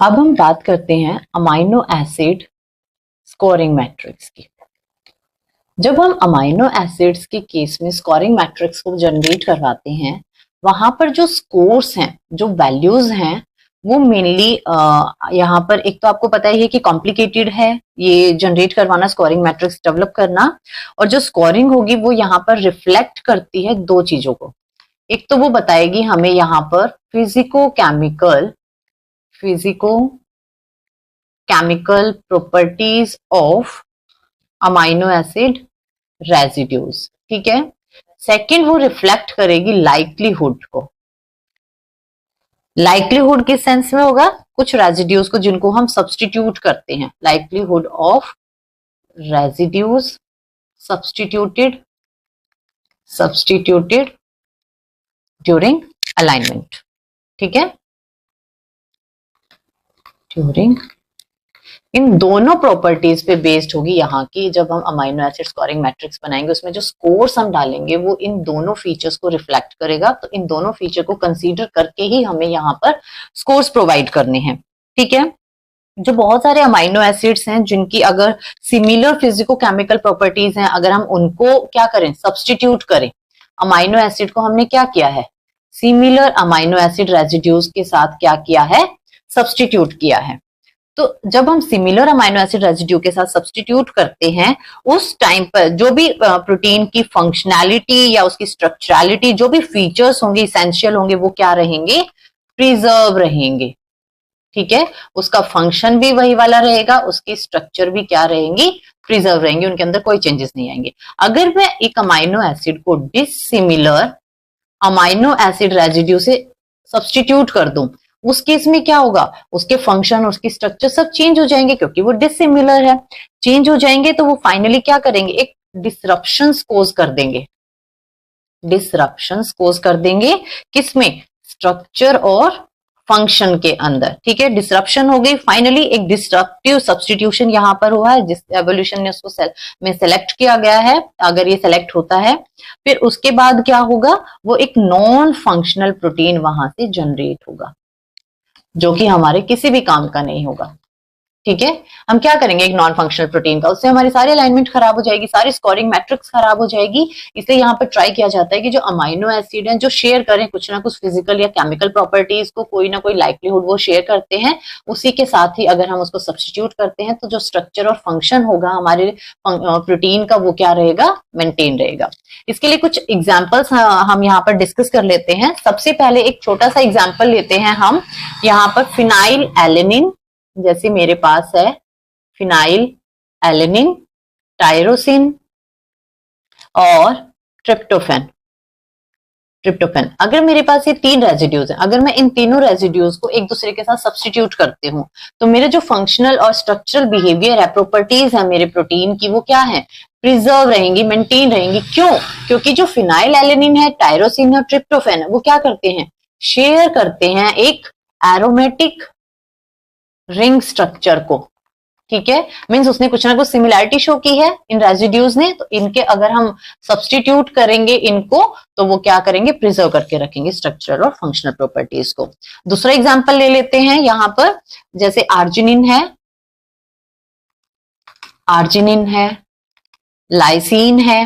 अब हम बात करते हैं अमाइनो एसिड स्कोरिंग मैट्रिक्स की। जब हम अमाइनो एसिड्स के केस में स्कोरिंग मैट्रिक्स को जनरेट करवाते हैं, वहां पर जो स्कोर्स हैं, जो वैल्यूज हैं, वो मेनली यहाँ पर एक तो आपको पता ही है कि कॉम्प्लिकेटेड है ये जनरेट करवाना, स्कोरिंग मैट्रिक्स डेवलप करना। और जो स्कोरिंग होगी वो यहाँ पर रिफ्लेक्ट करती है दो चीजों को। एक तो वो बताएगी हमें यहाँ पर physico chemical properties of amino acid residues, ठीक है। सेकंड, वो रिफ्लेक्ट करेगी लाइक्लीहुड को। लाइक्लीहुड किस सेंस में होगा? कुछ रेजिड्यूज को जिनको हम सब्स्टिट्यूट करते हैं, likelihood of residues substituted during alignment, ठीक है। ड्यूरिंग, इन दोनों प्रॉपर्टीज पे बेस्ड होगी यहाँ की। जब हम अमाइनो एसिड स्कोरिंग मैट्रिक्स बनाएंगे, उसमें जो स्कोर्स हम डालेंगे वो इन दोनों फीचर्स को रिफ्लेक्ट करेगा। तो इन दोनों फीचर को कंसीडर करके ही हमें यहाँ पर स्कोर्स प्रोवाइड करने हैं, ठीक है। जो बहुत सारे अमाइनो एसिड्स हैं जिनकी अगर सिमिलर फिजिको केमिकल प्रॉपर्टीज हैं, अगर हम उनको क्या करें, सब्सटीट्यूट करें, अमाइनो एसिड को हमने क्या किया है, सिमिलर अमाइनो एसिड रेजिड्यूज के साथ क्या किया है, सब्सटीट्यूट किया है। तो जब हम सिमिलर अमाइनो एसिड रेजिड्यू के साथ सब्सटीट्यूट करते हैं, उस टाइम पर जो भी प्रोटीन की फंक्शनैलिटी या उसकी स्ट्रक्चरैलिटी, जो भी फीचर्स होंगे, इसेंशियल होंगे, वो क्या रहेंगे, प्रिजर्व रहेंगे, ठीक है। उसका फंक्शन भी वही वाला रहेगा, उसकी स्ट्रक्चर भी क्या रहेंगी, प्रिजर्व रहेंगे, उनके अंदर कोई चेंजेस नहीं आएंगे। अगर मैं एक अमाइनो एसिड को डिसिमिलर अमाइनो एसिड रेजिड्यू से सब्सटीट्यूट कर दूं, उस केस में क्या होगा, उसके फंक्शन, उसकी स्ट्रक्चर सब चेंज हो जाएंगे, क्योंकि वो डिसिमिलर है। चेंज हो जाएंगे तो वो फाइनली क्या करेंगे, एक डिसरप्शंस कोज कर देंगे, किसमें, स्ट्रक्चर और फंक्शन के अंदर, ठीक है। डिसरप्शन हो गई, फाइनली एक डिस्ट्रक्टिव सब्सटीट्यूशन यहाँ पर हुआ है, जिस एवोल्यूशन ने उसको में सेलेक्ट किया गया है। अगर ये सेलेक्ट होता है, फिर उसके बाद क्या होगा, वो एक नॉन फंक्शनल प्रोटीन वहां से जनरेट होगा, जो कि हमारे किसी भी काम का नहीं होगा, ठीक है। हम क्या करेंगे एक नॉन फंक्शनल प्रोटीन का, उससे हमारी सारी अलाइनमेंट खराब हो जाएगी, सारी स्कोरिंग मैट्रिक्स खराब हो जाएगी। इसलिए यहाँ पर ट्राई किया जाता है कि जो अमाइनो एसिड हैं, जो शेयर करें कुछ ना कुछ फिजिकल या केमिकल प्रॉपर्टीज को, कोई ना कोई लाइक्लीहुड वो शेयर करते हैं, उसी के साथ ही अगर हम उसको सब्सटीट्यूट करते हैं, तो जो स्ट्रक्चर और फंक्शन होगा हमारे प्रोटीन का, वो क्या रहेगा, मेंटेन रहेगा। इसके लिए कुछ एग्जाम्पल्स हम यहाँ पर डिस्कस कर लेते हैं। सबसे पहले एक छोटा सा एग्जाम्पल लेते हैं हम यहाँ पर, फिनाइल एलेनिन, जैसे मेरे पास है फिनाइल एलेनिन, टायरोसिन और ट्रिप्टोफैन। अगर मेरे पास ये तीन रेजिड्यूज हैं, अगर मैं इन तीनों रेजिड्यूज को एक दूसरे के साथ सब्सटीट्यूट करती हूँ, तो मेरे जो फंक्शनल और स्ट्रक्चरल बिहेवियर है, प्रॉपर्टीज है मेरे प्रोटीन की, वो क्या है, प्रिजर्व रहेंगी, मेंटेन रहेंगी। क्यों? क्योंकि जो फिनाइल एलेनिन है, टायरोसिन है और ट्रिप्टोफैन है, वो क्या करते हैं, शेयर करते हैं एक एरोमेटिक रिंग स्ट्रक्चर को, ठीक है। मींस उसने कुछ ना कुछ सिमिलैरिटी शो की है इन रेजिड्यूज ने, तो इनके अगर हम सब्सटीट्यूट करेंगे इनको, तो वो क्या करेंगे, प्रिजर्व करके रखेंगे स्ट्रक्चरल और फंक्शनल प्रॉपर्टीज को। दूसरा एग्जांपल ले लेते हैं यहां पर, जैसे आर्जिनिन है, लाइसिन है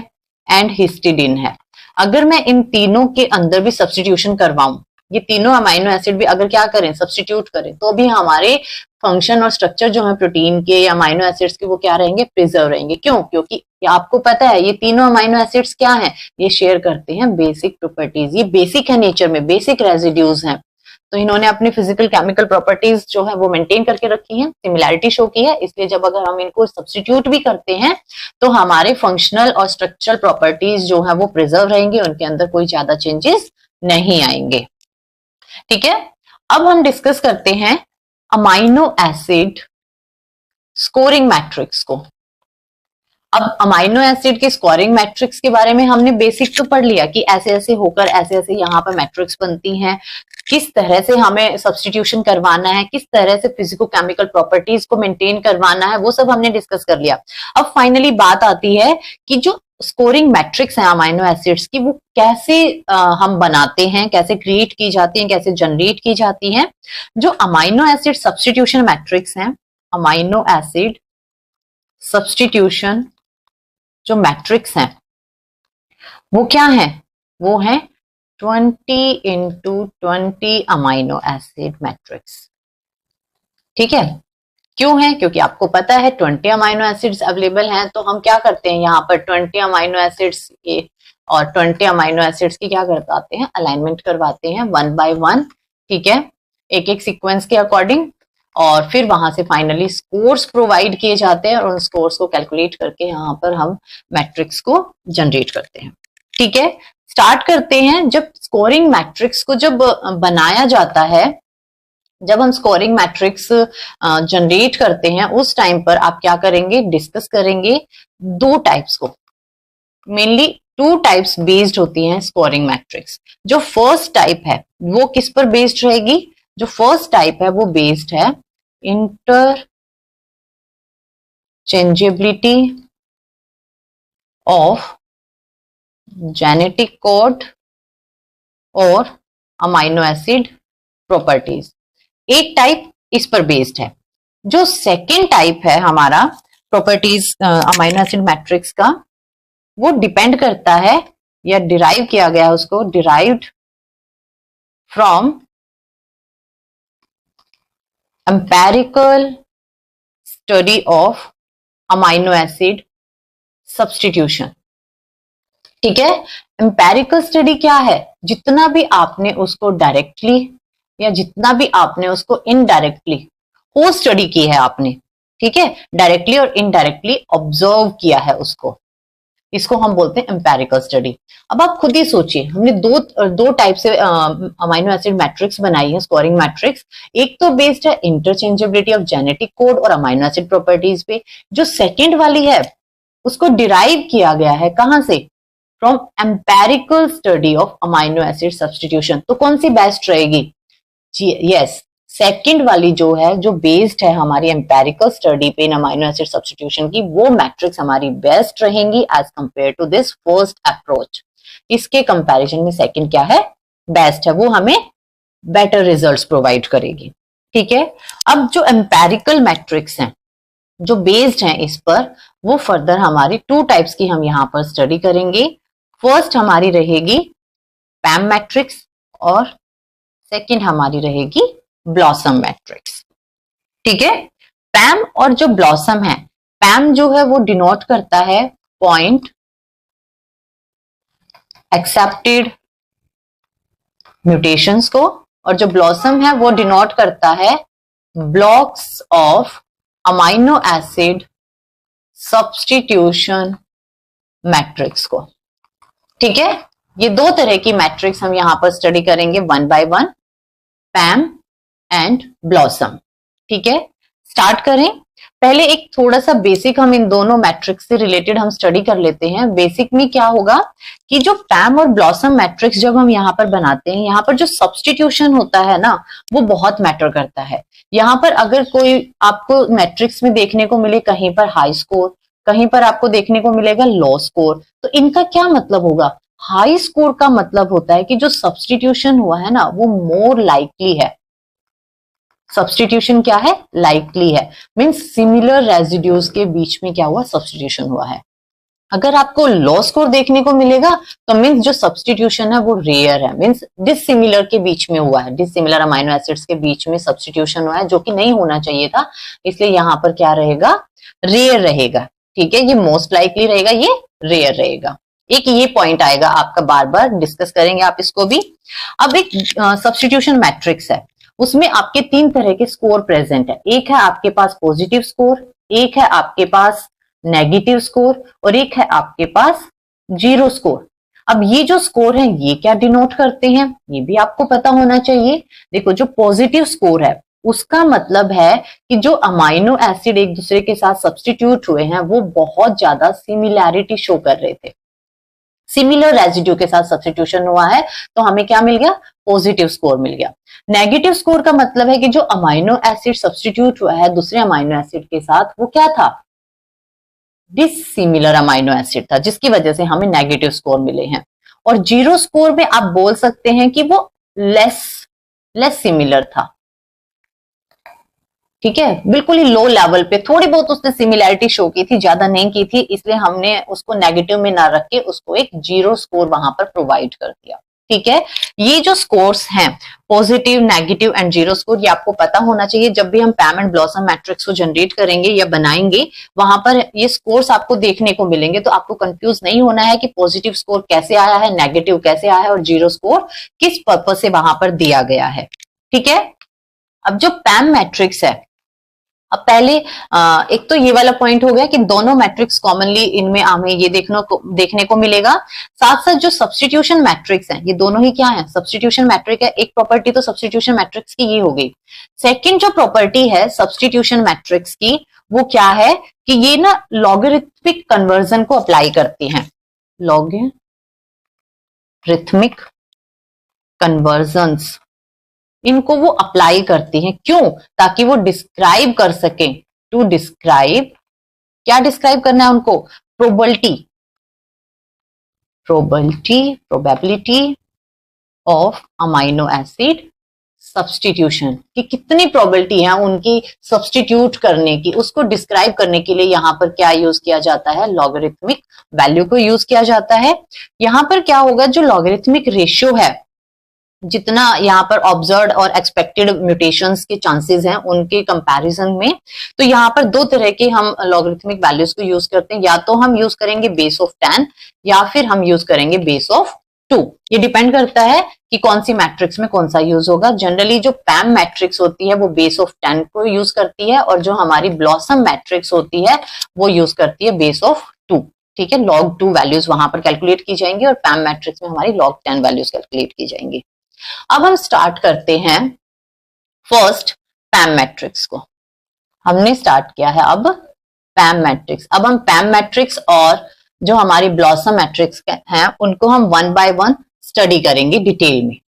एंड हिस्टिडिन है। अगर मैं इन तीनों के अंदर भी सब्सटीट्यूशन करवाऊं, ये तीनों अमाइनो एसिड भी अगर क्या करें, सब्सटीट्यूट करें, तो भी हमारे फंक्शन और स्ट्रक्चर जो है प्रोटीन के या अमाइनो एसिड्स के, वो क्या रहेंगे, प्रिजर्व रहेंगे। क्यों? क्योंकि आपको पता है ये तीनों अमाइनो एसिड्स क्या हैं, ये शेयर करते हैं बेसिक प्रॉपर्टीज, ये बेसिक है नेचर में, बेसिक रेजिड्यूज हैं। तो इन्होंने अपनी फिजिकल केमिकल प्रॉपर्टीज जो है वो मेंटेन करके रखी हैं, सिमिलैरिटी शो की है। इसलिए जब अगर हम इनको सब्सटीट्यूट भी करते हैं, तो हमारे फंक्शनल और स्ट्रक्चरल प्रॉपर्टीज जो है वो प्रिजर्व रहेंगे, उनके अंदर कोई ज्यादा चेंजेस नहीं आएंगे, ठीक है। अब हम डिस्कस करते हैं अमाइनो एसिड स्कोरिंग मैट्रिक्स को। अब अमाइनो एसिड के स्कोरिंग मैट्रिक्स के बारे में हमने बेसिक तो पढ़ लिया कि ऐसे ऐसे होकर ऐसे ऐसे यहाँ पर मैट्रिक्स बनती हैं, किस तरह से हमें सब्सटीट्यूशन करवाना है, किस तरह से फिजिको केमिकल प्रॉपर्टीज को मेंटेन करवाना है, वो सब हमने डिस्कस कर लिया। अब फाइनली बात आती है कि जो स्कोरिंग मैट्रिक्स है अमाइनो एसिड्स की, वो कैसे हम बनाते हैं, कैसे क्रिएट की जाती हैं, कैसे जनरेट की जाती हैं। जो अमाइनो एसिड सब्स्टिट्यूशन मैट्रिक्स हैं, अमाइनो एसिड सब्स्टिट्यूशन जो मैट्रिक्स हैं वो क्या है, वो है 20x20 अमाइनो एसिड मैट्रिक्स। ठीक है, क्यों है? क्योंकि आपको पता है 20 अमाइनो एसिड्स अवेलेबल हैं, तो हम क्या करते हैं यहाँ पर 20 अमाइनो एसिड्स के और 20 अमाइनो एसिड्स की क्या करवाते हैं, अलाइनमेंट करवाते हैं 1 by 1। ठीक है, एक एक सीक्वेंस के अकॉर्डिंग, और फिर वहां से फाइनली स्कोर्स प्रोवाइड किए जाते हैं और उन स्कोर्स को कैलकुलेट करके यहाँ पर हम मैट्रिक्स को जनरेट करते हैं। ठीक है, स्टार्ट करते हैं। जब स्कोरिंग मैट्रिक्स को जब बनाया जाता है, जब हम स्कोरिंग मैट्रिक्स जनरेट करते हैं, उस टाइम पर आप क्या करेंगे, डिस्कस करेंगे दो टाइप्स को। मेनली 2 टाइप्स बेस्ड होती हैं स्कोरिंग मैट्रिक्स। जो फर्स्ट टाइप है वो किस पर बेस्ड रहेगी? जो फर्स्ट टाइप है वो बेस्ड है इंटरचेंजेबिलिटी ऑफ जेनेटिक कोड और अमाइनो एसिड प्रॉपर्टीज। एक टाइप इस पर बेस्ड है। जो सेकेंड टाइप है हमारा प्रॉपर्टीज अमाइनो एसिड मैट्रिक्स का, वो डिपेंड करता है या डिराइव किया गया है, उसको derived from empirical study of amino acid substitution. ठीक है, एम्पेरिकल स्टडी क्या है? जितना भी आपने उसको डायरेक्टली या जितना भी आपने उसको इनडायरेक्टली वो स्टडी की है आपने, ठीक है, डायरेक्टली और इनडायरेक्टली ऑब्जर्व किया है उसको, इसको हम बोलते हैं एम्पेरिकल स्टडी। अब आप खुद ही सोचिए, हमने दो टाइप से अमाइनो एसिड मैट्रिक्स बनाई है, स्कोरिंग मैट्रिक्स। एक तो बेस्ड है इंटरचेंजेबिलिटी ऑफ जेनेटिक कोड और अमाइनो एसिड प्रॉपर्टीज पे। जो सेकेंड वाली है उसको डिराइव किया गया है कहां से? From empirical study of amino acid substitution. तो कौन सी बेस्ट रहेगी? यस, सेकंड वाली जो है, जो बेस्ड है हमारी एम्पेरिकल स्टडी पे इन अमाइनो एसिड सब्स्टिट्यूशन की, वो मैट्रिक्स हमारी बेस्ट रहेंगी as compared to this first approach. इसके कंपैरिजन में सेकंड क्या है, बेस्ट है, वो हमें बेटर रिजल्ट्स प्रोवाइड करेगी। ठीक है, अब जो एम्पेरिकल मैट्रिक्स हैं जो बेस्ड हैं इस पर, वो फर्दर हमारी 2 टाइप्स की हम यहाँ पर स्टडी करेंगे। फर्स्ट हमारी रहेगी पैम मैट्रिक्स और सेकंड हमारी रहेगी ब्लॉसम मैट्रिक्स। ठीक है, पैम और जो ब्लॉसम है, पैम जो है वो डिनोट करता है पॉइंट एक्सेप्टेड म्यूटेशंस को, और जो ब्लॉसम है वो डिनोट करता है blocks of amino acid substitution matrix को। ठीक है, ये 2 तरह की मैट्रिक्स हम यहां पर स्टडी करेंगे 1 by 1, पैम एंड ब्लॉसम। ठीक है, स्टार्ट करें। पहले एक थोड़ा सा बेसिक हम इन दोनों मैट्रिक्स से रिलेटेड हम स्टडी कर लेते हैं। बेसिक में क्या होगा कि जो पैम और ब्लॉसम मैट्रिक्स जब हम यहाँ पर बनाते हैं, यहाँ पर जो सब्स्टिट्यूशन होता है ना, वो बहुत मैटर करता है। यहाँ पर अगर कोई आपको मैट्रिक्स में देखने को मिले कहीं पर हाई स्कोर, कहीं पर आपको देखने को मिलेगा लो स्कोर, तो इनका क्या मतलब होगा? हाई स्कोर का मतलब होता है कि जो सब्स्टिट्यूशन हुआ है ना वो मोर लाइकली है। सब्स्टिट्यूशन क्या है? लाइकली है, मींस सिमिलर रेजिड्यूज के बीच में क्या हुआ? सब्स्टिट्यूशन हुआ है। अगर आपको लो स्कोर देखने को मिलेगा तो मींस जो सब्स्टिट्यूशन है वो रेयर है, मींस डिसिमिलर के बीच में हुआ है, डिसिमिलर अमाइनो एसिड्स के बीच में सब्स्टिट्यूशन हुआ है, जो कि नहीं होना चाहिए था। इसलिए यहाँ पर क्या रहेगा? रेयर रहेगा। ठीक है, ये मोस्ट लाइकली रहेगा, ये रेयर रहेगा। एक ये पॉइंट आएगा आपका, बार बार डिस्कस करेंगे आप इसको भी। अब एक सब्स्टिट्यूशन मैट्रिक्स है, उसमें आपके 3 तरह के स्कोर प्रेजेंट है। एक है आपके पास पॉजिटिव स्कोर, एक है आपके पास नेगेटिव स्कोर, और एक है आपके पास 0 स्कोर। अब ये जो स्कोर है ये क्या डिनोट करते हैं, ये भी आपको पता होना चाहिए। देखो, जो पॉजिटिव स्कोर है उसका मतलब है कि जो अमाइनो एसिड एक दूसरे के साथ सब्स्टिट्यूट हुए हैं वो बहुत ज्यादा सिमिलैरिटी शो कर रहे थे, सिमिलर रेजिड्यू के साथ सब्स्टिट्यूशन हुआ है, तो हमें क्या मिल गया? पॉजिटिव स्कोर मिल गया। नेगेटिव स्कोर का मतलब है कि जो अमाइनो एसिड सब्स्टिट्यूट हुआ है दूसरे अमाइनो एसिड के साथ, वो क्या था? डिसिमिलर अमाइनो एसिड था, जिसकी वजह से हमें नेगेटिव स्कोर मिले हैं। और जीरो स्कोर में आप बोल सकते हैं कि वो लेस सिमिलर था, ठीक है, बिल्कुल ही लो लेवल पे, थोड़ी बहुत उसने सिमिलैरिटी शो की थी, ज्यादा नहीं की थी, इसलिए हमने उसको नेगेटिव में ना रख के उसको एक जीरो स्कोर वहां पर प्रोवाइड कर दिया। ठीक है, ये जो स्कोर्स हैं positive, negative and zero score, ये आपको पता होना चाहिए। जब भी हम पैम एंड ब्लॉसम मैट्रिक्स को जनरेट करेंगे या बनाएंगे, वहां पर ये स्कोर्स आपको देखने को मिलेंगे, तो आपको कंफ्यूज नहीं होना है कि पॉजिटिव स्कोर कैसे आया है, नेगेटिव कैसे आया है और जीरो स्कोर किस पर्पज से वहां पर दिया गया है। ठीक है, अब जो पैम मैट्रिक्स है, अब पहले एक तो ये वाला पॉइंट हो गया कि दोनों मैट्रिक्स कॉमनली इनमें हमें ये देखने को मिलेगा। साथ साथ जो सब्स्टिट्यूशन मैट्रिक्स हैं, ये दोनों ही क्या है, सब्स्टिट्यूशन मैट्रिक है। एक प्रॉपर्टी तो सब्स्टिट्यूशन मैट्रिक्स की ये हो गई। सेकंड जो प्रॉपर्टी है सब्स्टिट्यूशन मैट्रिक्स की, वो क्या है कि ये ना लॉगरिथमिक कन्वर्जन को अप्लाई करती हैं। लॉगरिथमिक कन्वर्जन्स, इनको वो अप्लाई करती हैं। क्यों? ताकि वो डिस्क्राइब कर सके, टू डिस्क्राइब, क्या डिस्क्राइब करना है उनको, probability of amino acid substitution, कि कितनी प्रोबेबिलिटी है उनकी सब्स्टिट्यूट करने की, उसको डिस्क्राइब करने के लिए यहां पर क्या यूज किया जाता है, लॉगरिथमिक वैल्यू को यूज किया जाता है। यहां पर क्या होगा, जो लॉगरिथमिक रेशियो है, जितना यहाँ पर ऑब्जर्व्ड और एक्सपेक्टेड म्यूटेशंस के चांसेस हैं उनके कंपैरिजन में, तो यहाँ पर दो तरह के हम लॉगरिथमिक वैल्यूज को यूज करते हैं। या तो हम यूज करेंगे बेस ऑफ 10 या फिर हम यूज करेंगे बेस ऑफ 2। ये डिपेंड करता है कि कौन सी मैट्रिक्स में कौन सा यूज होगा। जनरली जो पैम मैट्रिक्स होती है वो बेस ऑफ 10 को यूज करती है, और जो हमारी ब्लॉसम मैट्रिक्स होती है वो यूज करती है बेस ऑफ 2। ठीक है, log 2 वैल्यूज वहां पर कैलकुलेट की जाएंगी और पैम मैट्रिक्स में हमारी log 10 वैल्यूज कैलकुलेट की जाएंगी। अब हम स्टार्ट करते हैं फर्स्ट पैम मैट्रिक्स को। हमने स्टार्ट किया है अब पैम मैट्रिक्स। अब हम पैम मैट्रिक्स और जो हमारी ब्लॉसम मैट्रिक्स हैं उनको हम वन बाय वन स्टडी करेंगे डिटेल में।